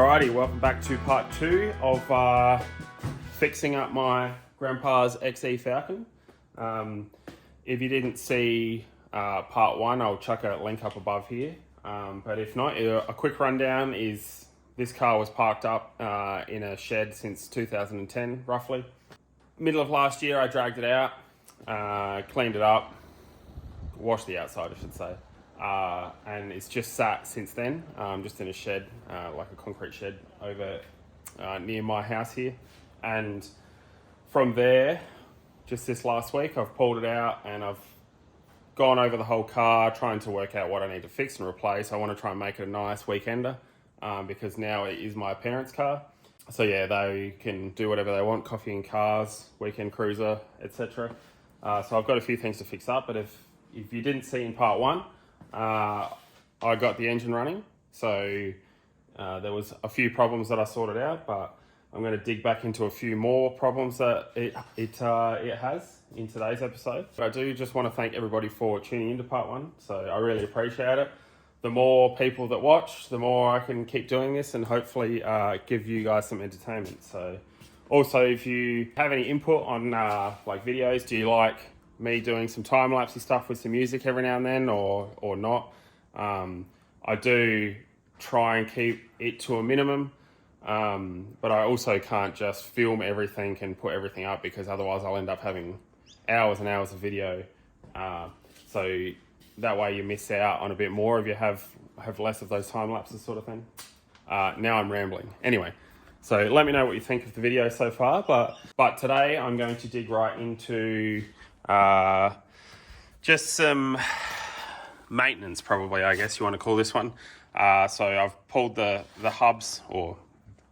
Alrighty, welcome back to part 2 of fixing up my grandpa's XE Falcon. If you didn't see part 1, I'll chuck a link up above here. But if not, a quick rundown is this car was parked up in a shed since 2010, roughly. Middle of last year, I dragged it out, cleaned it up, washed the outside, I should say. And it's just sat since then, just in a shed, like a concrete shed over near my house here. And from there, just this last week, I've pulled it out and I've gone over the whole car, trying to work out what I need to fix and replace. I want to try and make it a nice weekender, because now it is my parents' car. So yeah, they can do whatever they want, coffee and cars, weekend cruiser, etc. So I've got a few things to fix up, but if you didn't see in part 1, I got the engine running, so there was a few problems that I sorted out, but I'm going to dig back into a few more problems that it has in today's episode. But I do just want to thank everybody for tuning into part 1, so I really appreciate it. The more people that watch, the more I can keep doing this and hopefully give you guys some entertainment. So also, if you have any input on like videos, do you like me doing some time-lapsey stuff with some music every now and then or not? I do try and keep it to a minimum, but I also can't just film everything and put everything up, because otherwise I'll end up having hours and hours of video. So that way you miss out on a bit more if you have less of those time lapses sort of thing. Now I'm rambling. Anyway, so let me know what you think of the video so far, but today I'm going to dig right into just some maintenance, probably, I guess you want to call this one. So I've pulled the hubs or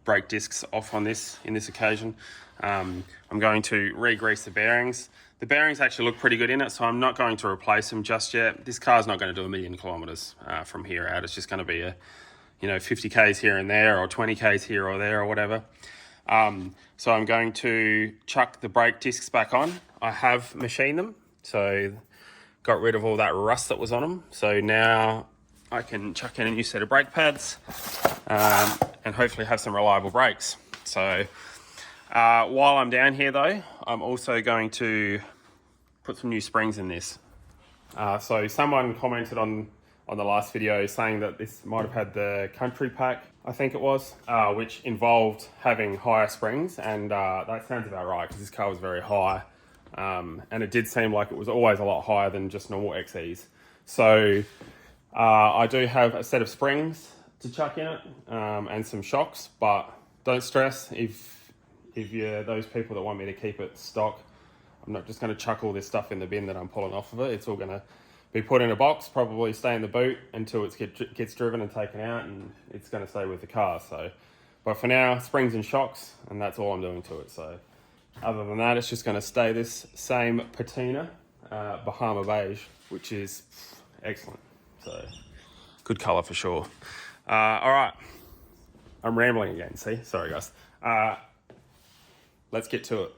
brake discs off on this in this occasion. I'm going to re-grease the bearings. The bearings actually look pretty good in it, so I'm not going to replace them just yet. This car's not going to do 1,000,000 kilometers from here out. It's just going to be a 50 Ks here and there, or 20 Ks here or there, or whatever. So I'm going to chuck the brake discs back on. I have machined them, so got rid of all that rust that was on them. So now I can chuck in a new set of brake pads and hopefully have some reliable brakes. So while I'm down here though, I'm also going to put some new springs in this. So someone commented on the last video saying that this might have had the country pack, I think it was, which involved having higher springs, and that sounds about right, because this car was very high, and it did seem like it was always a lot higher than just normal XEs. So I do have a set of springs to chuck in it, and some shocks, but don't stress if you're those people that want me to keep it stock. I'm not just going to chuck all this stuff in the bin that I'm pulling off of it. It's all going to be put in a box, probably stay in the boot until it gets driven and taken out, and it's going to stay with the car. So, but for now, springs and shocks, and that's all I'm doing to it. So other than that, it's just going to stay this same patina, Bahama beige, which is excellent. So good color for sure. All right, I'm rambling again. See, sorry guys. Let's get to it.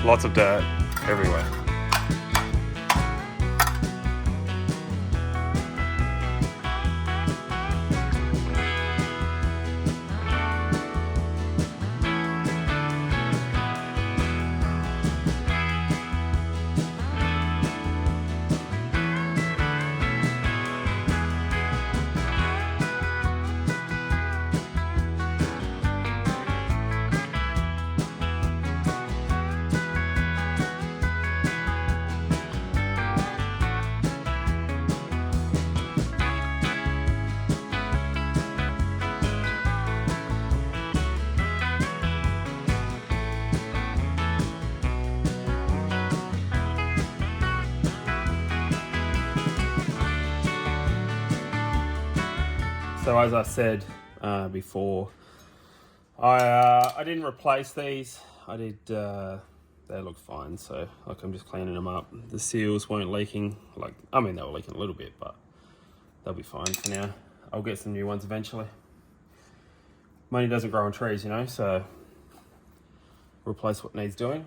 Lots of dirt everywhere. So as I said before, I didn't replace these. I did. They look fine. So like I'm just cleaning them up. The seals weren't leaking. They were leaking a little bit, but they'll be fine for now. I'll get some new ones eventually. Money doesn't grow on trees, you know. So replace what needs doing,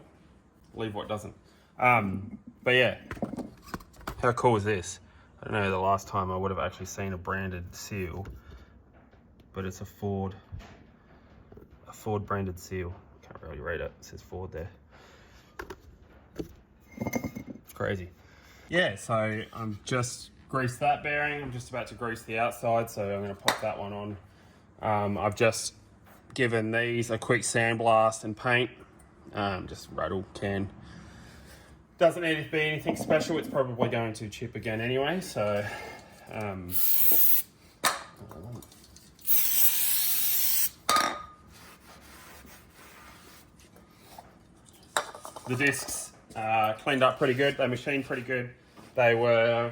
leave what doesn't. But yeah, how cool is this? I don't know the last time I would have actually seen a branded seal, but it's a Ford branded seal. Can't really read it. It says Ford there. It's crazy. Yeah, so I'm just greased that bearing. I'm just about to grease the outside, so I'm going to pop that one on. I've just given these a quick sandblast and paint. Just rattle can. Doesn't need to be anything special. It's probably going to chip again anyway, so the discs cleaned up pretty good. They machined pretty good. They were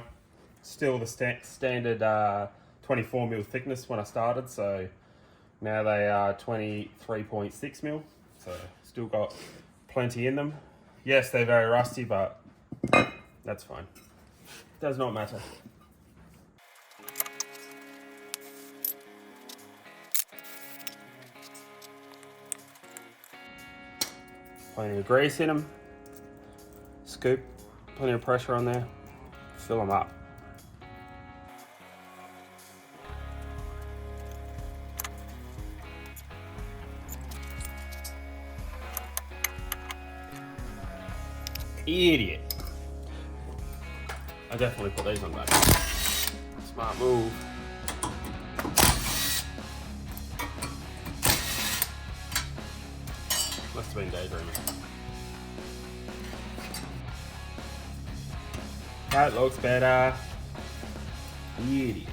still the standard 24mm thickness when I started, so now they are 23.6mm, so still got plenty in them. Yes, they're very rusty, but that's fine. Does not matter. Plenty of grease in them. Scoop, plenty of pressure on there. Fill them up. Idiot. I definitely put these on back. Smart move. Must have been daydreaming. That looks better. Idiot.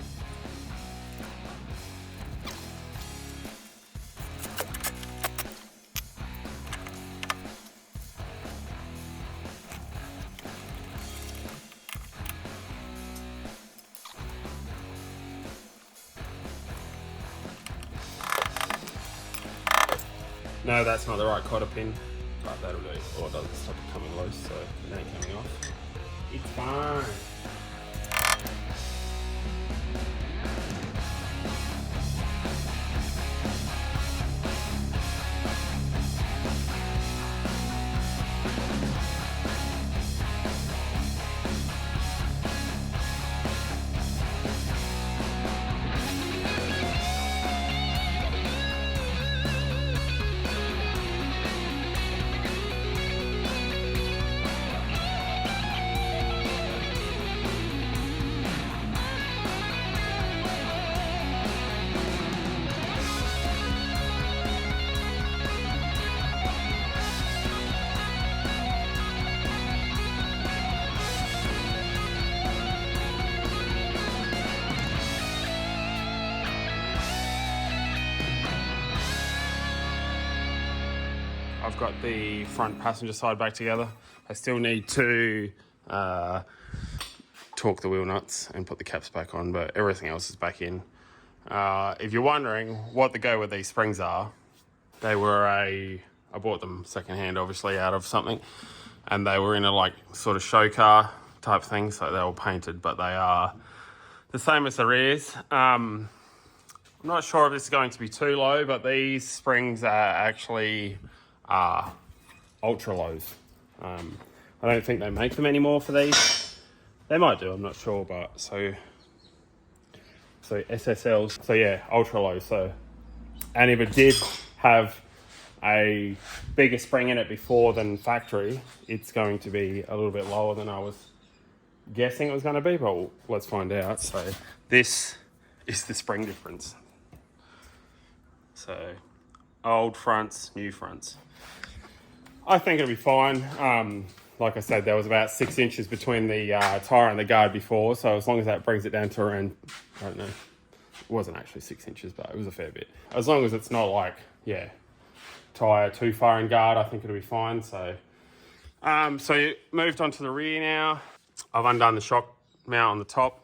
No, that's not the right cotter pin, but that'll do. Or it doesn't stop it coming loose, so it ain't coming off. It's fine. I've got the front passenger side back together. I still need to torque the wheel nuts and put the caps back on, but everything else is back in. If you're wondering what the go with these springs are, they were I bought them secondhand, obviously, out of something, and they were in a like sort of show car type thing, so they were painted, but they are the same as the rears. I'm not sure if this is going to be too low, but these springs are actually ultra lows. I don't think they make them anymore for these. They might do, I'm not sure, but so SSLs, so yeah, ultra low. So, and if it did have a bigger spring in it before than factory, it's going to be a little bit lower than I was guessing it was going to be, but let's find out. So this is the spring difference. So old fronts, new fronts. I think it'll be fine. Like I said, there was about 6 inches between the tyre and the guard before, so as long as that brings it down to around, I don't know, it wasn't actually 6 inches, but it was a fair bit. As long as it's not like, yeah, tyre too far in guard, I think it'll be fine. So, so moved on to the rear now. I've undone the shock mount on the top.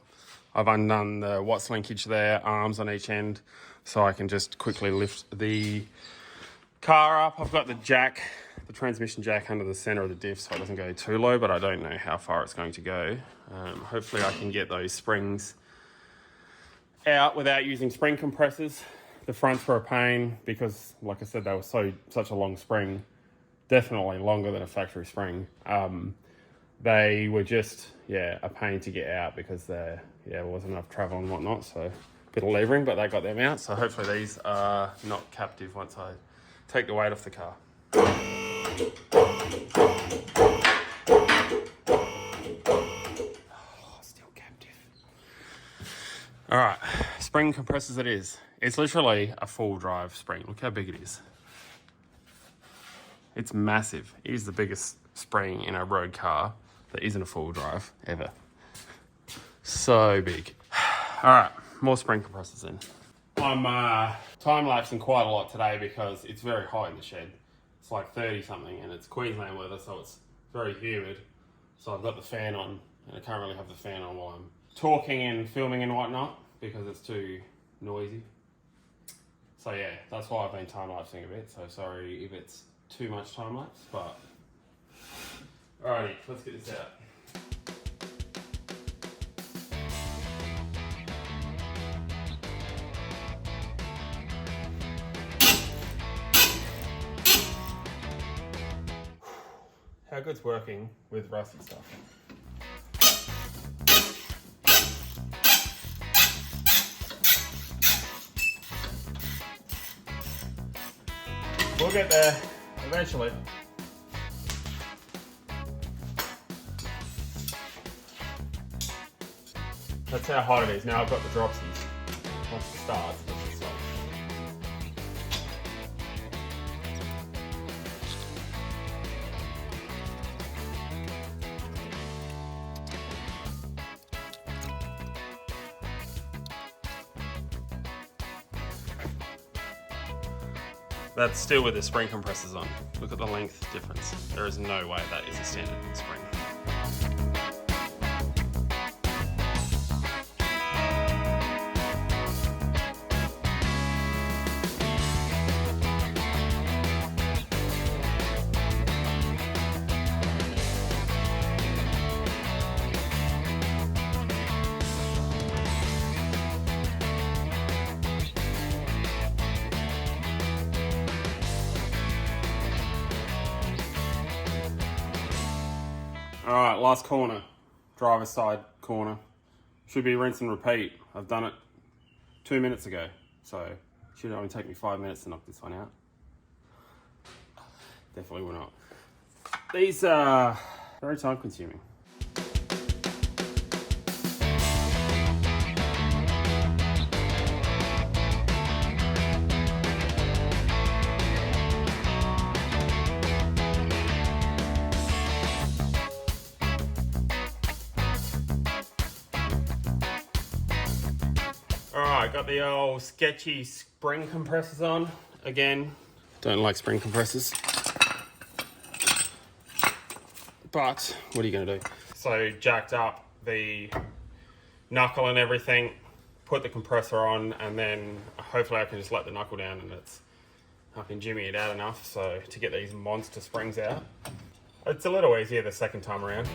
I've undone the Watts linkage there, arms on each end, so I can just quickly lift the car up. I've got the jack, the transmission jack under the center of the diff, so it doesn't go too low, but I don't know how far it's going to go. Hopefully I can get those springs out without using spring compressors. The fronts were a pain because, like I said, they were such a long spring definitely longer than a factory spring. They were just, a pain to get out because there wasn't enough travel and whatnot. So a bit of levering, but they got them out. So hopefully these are not captive once I take the weight off the car. Still captive. All right, spring compressors it is. It's literally a full drive spring. Look how big it is. It's massive. It is the biggest spring in a road car that isn't a full drive ever. So big. All right, more spring compressors in. I'm time-lapsing quite a lot today because it's very hot in the shed. It's like 30 something and it's Queensland weather, so it's very humid. So I've got the fan on and I can't really have the fan on while I'm talking and filming and whatnot because it's too noisy. So yeah, that's why I've been time-lapsing a bit. So sorry if it's too much time-lapse, but alrighty, let's get this out. How good's working with rusty stuff? We'll get there eventually. That's how hot it is. Now I've got the dropsies. Once it starts, it's stop. That's still with the spring compressors on. Look at the length difference. There is no way that is a standard spring. All right, last corner, driver's side corner. Should be rinse and repeat. I've done it 2 minutes ago, so should only take me 5 minutes to knock this one out. Definitely will not. These are very time consuming. Alright, got the old sketchy spring compressors on again. Don't like spring compressors. But what are you going to do? So jacked up the knuckle and everything, put the compressor on, and then hopefully I can just let the knuckle down and I can jimmy it out enough so to get these monster springs out. It's a little easier the second time around.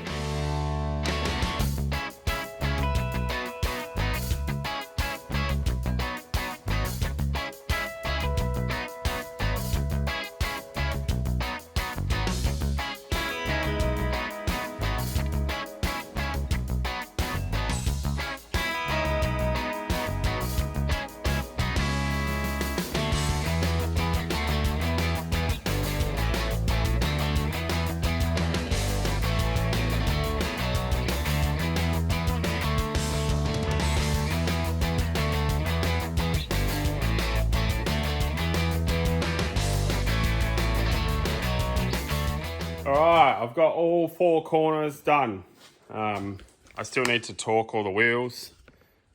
Alright, I've got all 4 corners done. I still need to torque all the wheels,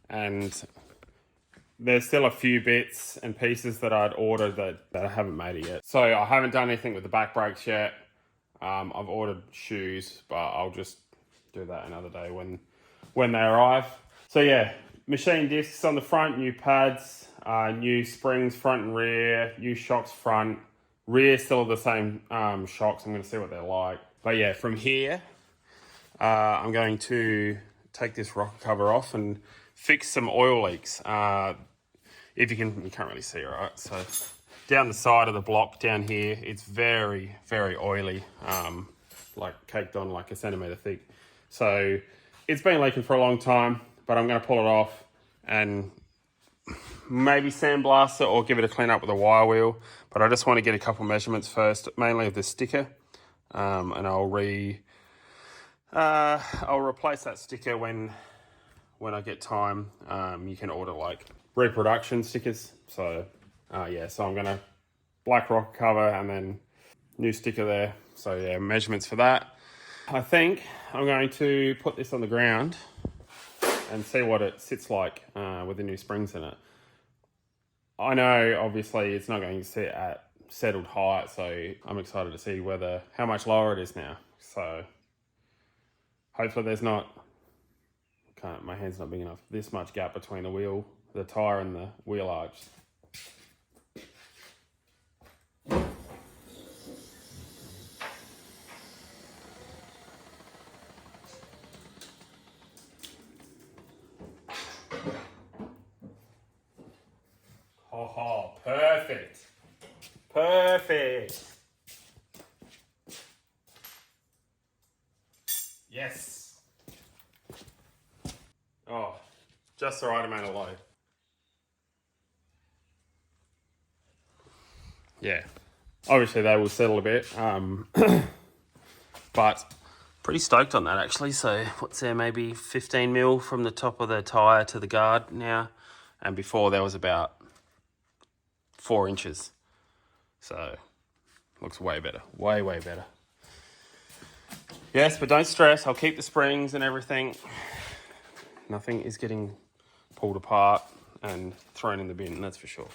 and there's still a few bits and pieces that I'd ordered that I haven't made it yet. So I haven't done anything with the back brakes yet. I've ordered shoes, but I'll just do that another day when they arrive. So yeah, machine discs on the front, new pads, new springs front and rear, new shocks front. Rear still the same shocks. I'm going to see what they're like. But yeah, from here, I'm going to take this rocker cover off and fix some oil leaks. If you can't really see, right? So down the side of the block down here, it's very, very oily, like caked on like a centimetre thick. So it's been leaking for a long time, but I'm going to pull it off and maybe sandblast it or give it a clean up with a wire wheel. But I just want to get a couple measurements first, mainly of the sticker, and I'll replace that sticker when I get time. You can order like reproduction stickers. So yeah, so I'm gonna black rocker cover and then new sticker there. So yeah, measurements for that. I think I'm going to put this on the ground and see what it sits like with the new springs in it. I know obviously it's not going to sit at settled height, so I'm excited to see how much lower it is now. So hopefully there's not, my hand's not big enough, this much gap between the tyre and the wheel arch. Oh, perfect. Perfect. Yes. Oh, just the right amount of load. Yeah. Obviously they will settle a bit, but pretty stoked on that actually. So what's there, maybe 15 mil from the top of the tyre to the guard now, and before there was about 4 inches. So looks way better, way better. Yes, but don't stress, I'll keep the springs and everything. Nothing is getting pulled apart and thrown in the bin, that's for sure.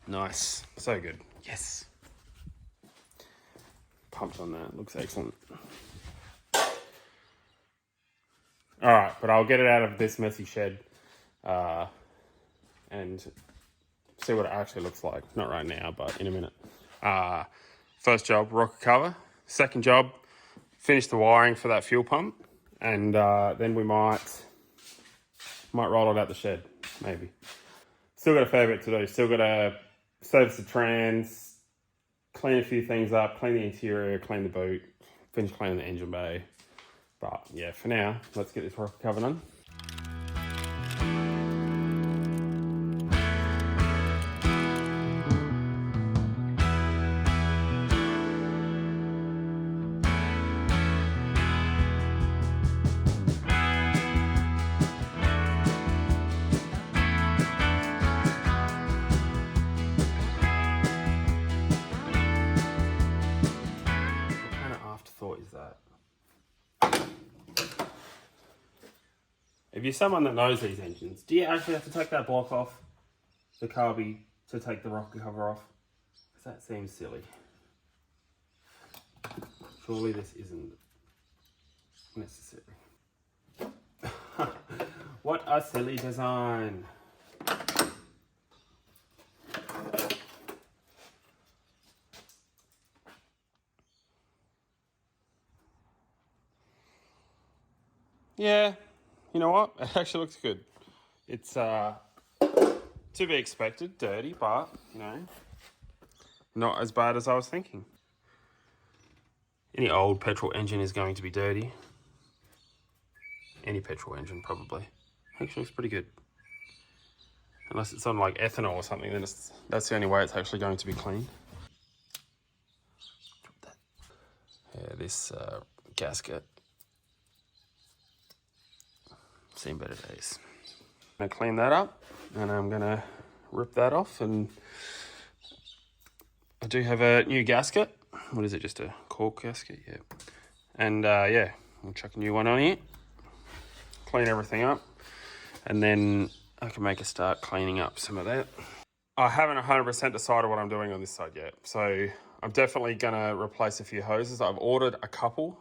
Nice, so good, yes. Pumped on that, looks excellent. All right, but I'll get it out of this messy shed and see what it actually looks like. Not right now, but in a minute. First job, rocker cover. Second job, finish the wiring for that fuel pump, and then we might roll it out the shed, maybe. Still got a fair bit to do. Still got to service the trans, clean a few things up, clean the interior, clean the boot, finish cleaning the engine bay. But yeah, for now, let's get this rocker cover on. If you're someone that knows these engines, do you actually have to take that block off the carby to take the rocker cover off? Because that seems silly. Surely this isn't necessary. What a silly design. Yeah. You know what? It actually looks good. It's to be expected, dirty, but you know, not as bad as I was thinking. Any old petrol engine is going to be dirty. Any petrol engine probably. Actually looks pretty good. Unless it's on like ethanol or something, then that's the only way it's actually going to be clean. Yeah, this gasket. Seen better days. I'm gonna clean that up and I'm gonna rip that off, and I do have a new gasket. What is it, just a cork gasket? Yeah. And yeah, we'll chuck a new one on here, clean everything up, and then I can make a start cleaning up some of that. I haven't 100% decided what I'm doing on this side yet, so I'm definitely gonna replace a few hoses. I've ordered a couple.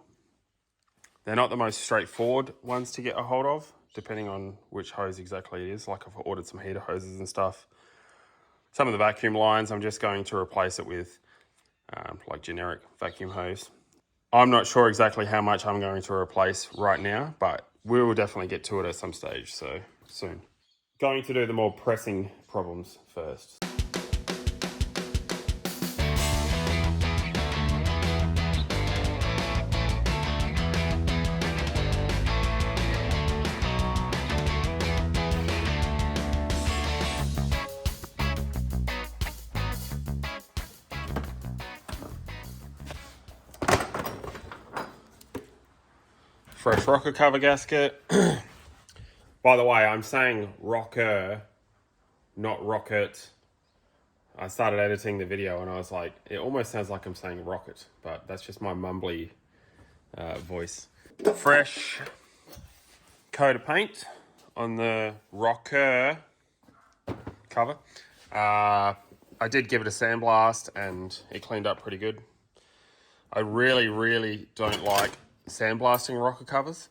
They're not the most straightforward ones to get a hold of, depending on which hose exactly it is. Like I've ordered some heater hoses and stuff. Some of the vacuum lines, I'm just going to replace it with like generic vacuum hose. I'm not sure exactly how much I'm going to replace right now, but we will definitely get to it at some stage. So soon. Going to do the more pressing problems first. Fresh rocker cover gasket. By the way, I'm saying rocker, not rocket. I started editing the video and I was like, it almost sounds like I'm saying rocket, but that's just my mumbly voice. Fresh coat of paint on the rocker cover. I did give it a sandblast and it cleaned up pretty good. I really don't like sandblasting rocker covers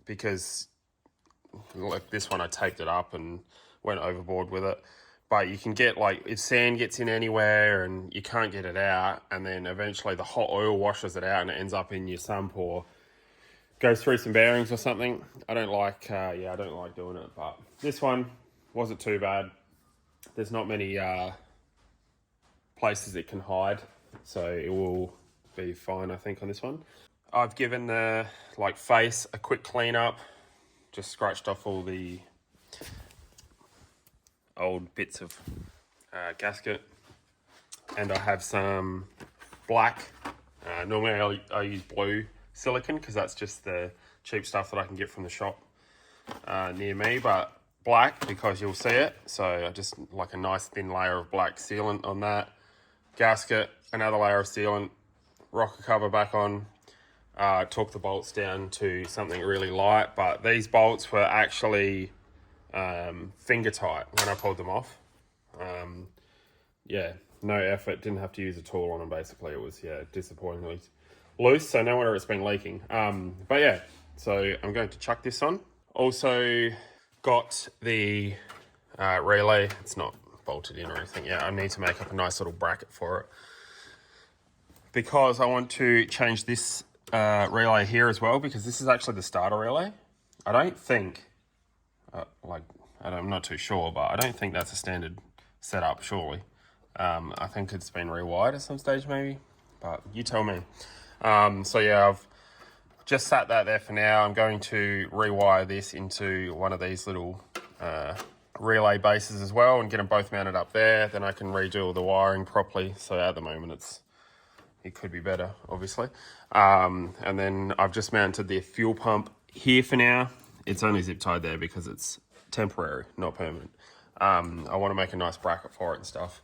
because like this one I taped it up and went overboard with it. But you can get, like, if sand gets in anywhere and you can't get it out, and then eventually the hot oil washes it out and it ends up in your sump or goes through some bearings or something. I don't like, I don't like doing it. But this one wasn't too bad. There's not many places it can hide, so it will be fine, I think, on this one. I've given the face a quick clean up, just scratched off all the old bits of gasket, and I have some black. Normally I use blue silicone because that's just the cheap stuff that I can get from the shop near me, but black because you'll see it. So I just like a nice thin layer of black sealant on that gasket, another layer of sealant, rocker cover back on. Took the bolts down to something really light, but these bolts were actually finger tight when I pulled them off. No effort, didn't have to use a tool on them. Basically it was disappointingly loose, so no wonder it's been leaking. But yeah, so I'm going to chuck this on. Also got the relay. It's not bolted in or anything. I need to make up a nice little bracket for it because I want to change this relay here as well, because this is actually the starter relay. I don't think I'm not too sure, but I don't think that's a standard setup, surely. I think it's been rewired at some stage maybe, but you tell me. I've just sat that there for now. I'm going to rewire this into one of these little relay bases as well and get them both mounted up there. Then I can redo all the wiring properly. So at the moment it could be better, obviously. And then I've just mounted the fuel pump here for now. It's only zip tied there because it's temporary, not permanent. I want to make a nice bracket for it and stuff.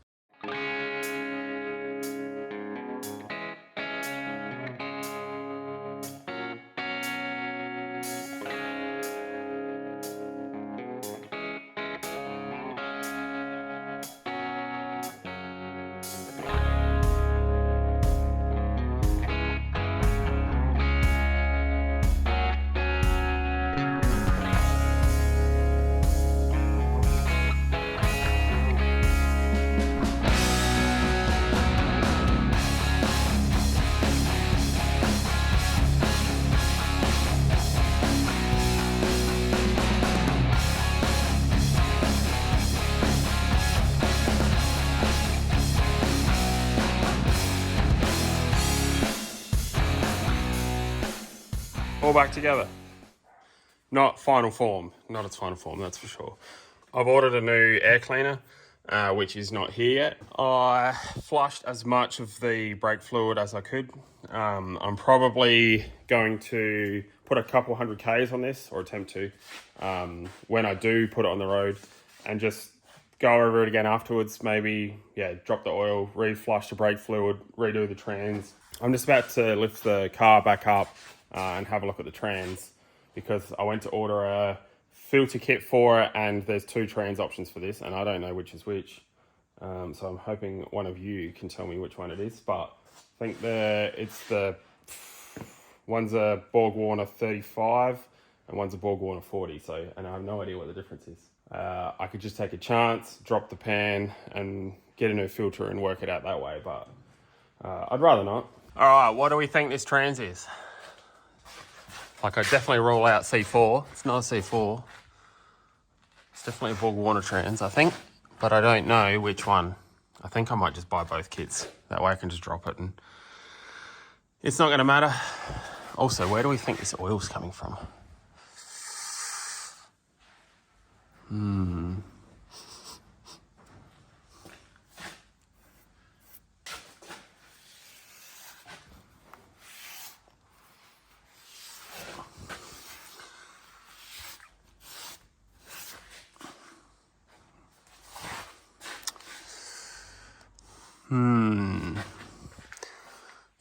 All back together. Not final form, not its final form, that's for sure. I've ordered a new air cleaner, which is not here yet. I flushed as much of the brake fluid as I could. I'm probably going to put a couple 100 Ks on this, or attempt to, when I do put it on the road, and just go over it again afterwards. Maybe, drop the oil, re-flush the brake fluid, redo the trans. I'm just about to lift the car back up and have a look at the trans, because I went to order a filter kit for it and there's 2 trans options for this and I don't know which is which. So I'm hoping one of you can tell me which one it is, but I think one's a Borg Warner 35 and one's a Borg Warner 40. And I have no idea what the difference is. I could just take a chance, drop the pan and get a new filter and work it out that way, but I'd rather not. All right, what do we think this trans is? I definitely rule out C4. It's not a C4. It's definitely a Borg Warner trans, I think, but I don't know which one. I think I might just buy both kits. That way I can just drop it and it's not going to matter. Also, where do we think this oil's coming from?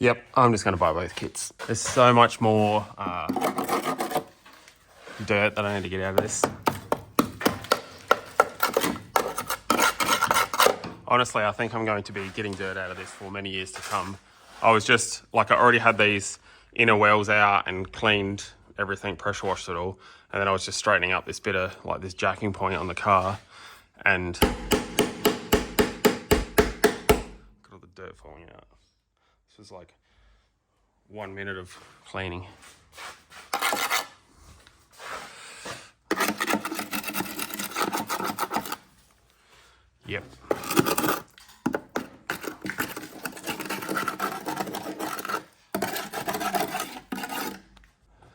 Yep, I'm just going to buy both kits. There's so much more dirt that I need to get out of this. Honestly, I think I'm going to be getting dirt out of this for many years to come. I was just, like, I already had these inner wells out and cleaned everything, pressure washed it all. And then I was just straightening up this bit of, like, this jacking point on the car. And got all the dirt falling out. This was like 1 minute of cleaning. Yep.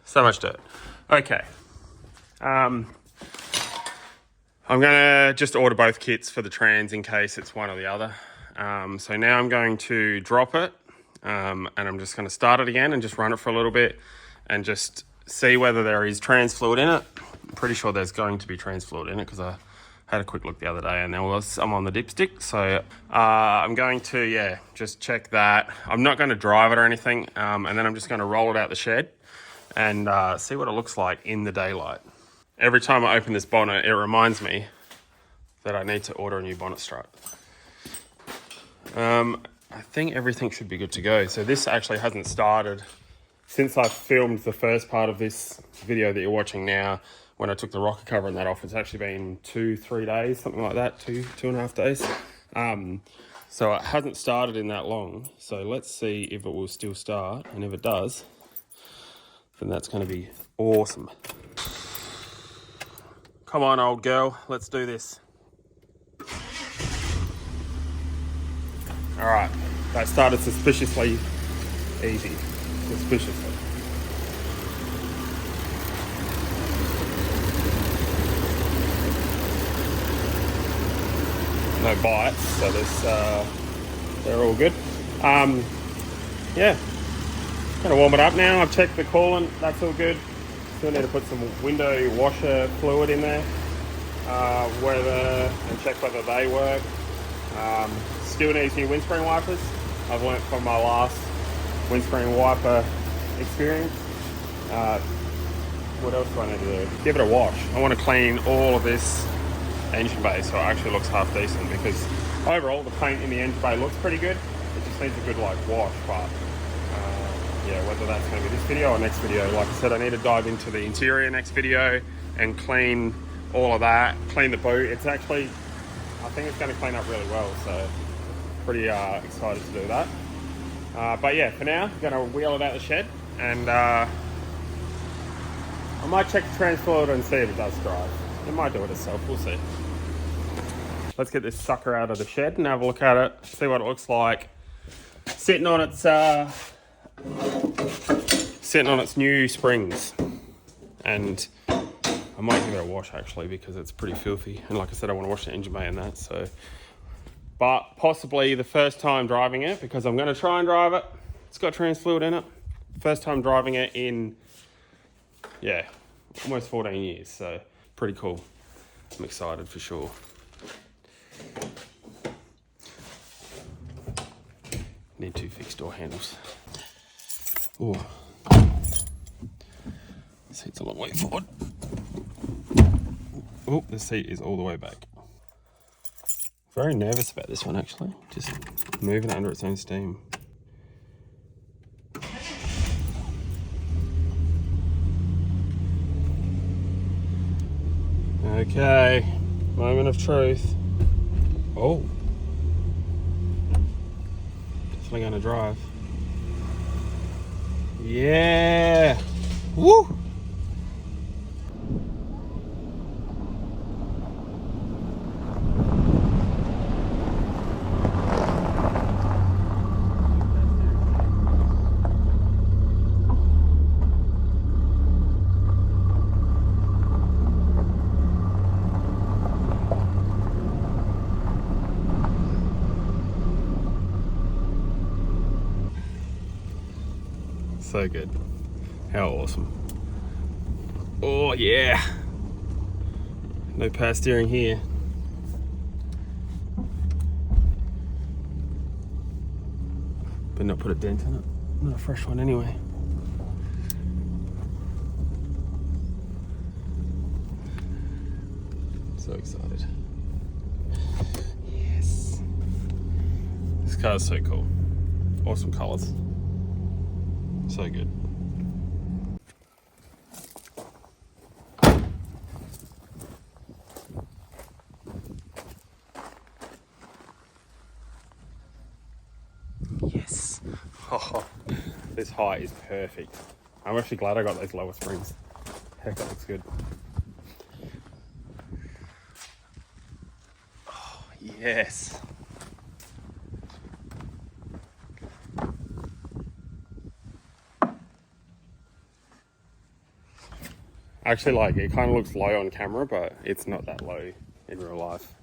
So much dirt. Okay. I'm gonna just order both kits for the trans in case it's one or the other. So now I'm going to drop it. And I'm just going to start it again and just run it for a little bit and just see whether there is trans fluid in it. I'm pretty sure there's going to be trans fluid in it because I had a quick look the other day and there was some on the dipstick. So I'm going to, just check that. I'm not going to drive it or anything. And then I'm just going to roll it out the shed and see what it looks like in the daylight. Every time I open this bonnet, it reminds me that I need to order a new bonnet strut. I think everything should be good to go. So this actually hasn't started since I filmed the first part of this video that you're watching now. When I took the rocker cover and that off, it's actually been 2-3 days, something like that, 2.5 days. So it hasn't started in that long. So let's see if it will still start. And if it does, then that's going to be awesome. Come on, old girl, let's do this. All right, that started suspiciously easy. Suspiciously. No bites, so they're all good. Gonna warm it up now. I've checked the coolant, that's all good. Still need to put some window washer fluid in there, and check whether they work. Still needs new windscreen wipers. I've learnt from my last windscreen wiper experience. What else do I need to do? Give it a wash. I want to clean all of this engine bay so it actually looks half decent, because overall the paint in the engine bay looks pretty good. It just needs a good wash, but whether that's going to be this video or next video. Like I said, I need to dive into the interior next video and clean all of that, clean the boot. It's actually, I think it's going to clean up really well, so pretty excited to do that. But yeah, for now, I'm going to wheel it out the shed, and I might check the trans fluid and see if it does drive. It might do it itself, we'll see. Let's get this sucker out of the shed and have a look at it, see what it looks like. Sitting on its new springs, and I might give it a wash actually, because it's pretty filthy, and like I said, I want to wash the engine bay and that. So, but possibly the first time driving it, because I'm going to try and drive it. It's got trans fluid in it. First time driving it in almost 14 years, so pretty cool. I'm excited for sure. Need 2 fixed door handles. Oh, seat's a long way forward. Oh, the seat is all the way back. Very nervous about this one actually, just moving it under its own steam. Okay, moment of truth. Oh, definitely gonna drive. Yeah, woo! So good. How awesome. Oh yeah. No power steering here. But not put a dent in it. Not a fresh one anyway. So excited. Yes. This car is so cool. Awesome colours. So good. Yes. Oh, this height is perfect. I'm actually glad I got those lower springs. Heck, that looks good. Oh, yes. Actually, like, it kind of looks low on camera, but it's not that low in real life.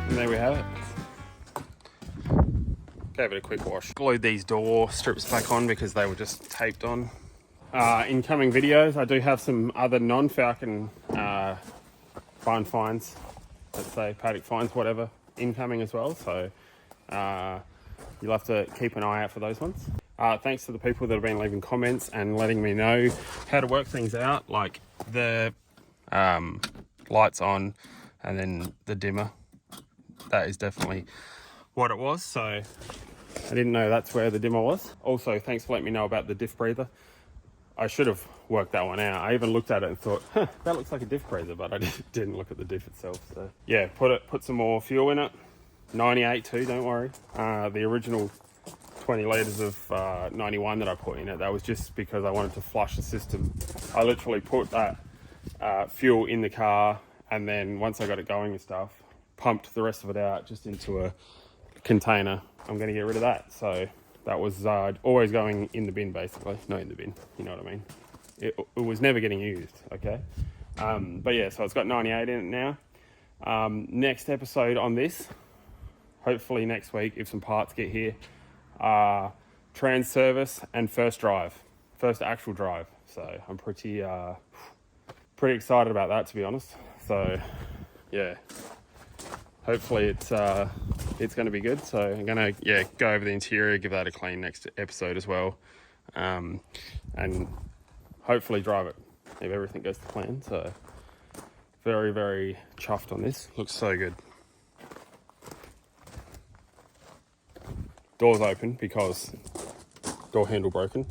And there we have it. Gave it a quick wash. Glued these door strips back on because they were just taped on. Incoming videos, I do have some other non-Falcon barn finds, let's say paddock finds, whatever, incoming as well. So you'll have to keep an eye out for those ones. Thanks to the people that have been leaving comments and letting me know how to work things out, like the lights on and then the dimmer. That is definitely what it was. So I didn't know that's where the dimmer was. Also, thanks for letting me know about the diff breather. I should have worked that one out. I even looked at it and thought, huh, that looks like a diff breather, but I didn't look at the diff itself. So yeah, put some more fuel in it. 98 too, don't worry. The original 20 litres of 91 that I put in it, that was just because I wanted to flush the system. I literally put that fuel in the car, and then once I got it going and stuff, pumped the rest of it out just into a container. I'm going to get rid of that. So that was always going in the bin, basically. Not in the bin, you know what I mean. It was never getting used, okay? But yeah, so it's got 98 in it now. Next episode on this, hopefully next week, if some parts get here, trans service and first actual drive. So I'm pretty excited about that, to be honest. So yeah, hopefully it's going to be good. So I'm going to go over the interior, give that a clean next episode as well, and hopefully drive it if everything goes to plan. So very, very chuffed on this. Looks so good. Doors open because door handle broken.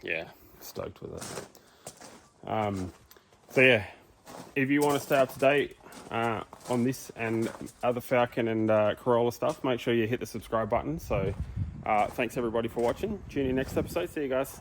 Yeah, stoked with it. So yeah, if you want to stay up to date on this and other Falcon and Corolla stuff, make sure you hit the subscribe button. So thanks everybody for watching. Tune in next episode. See you guys.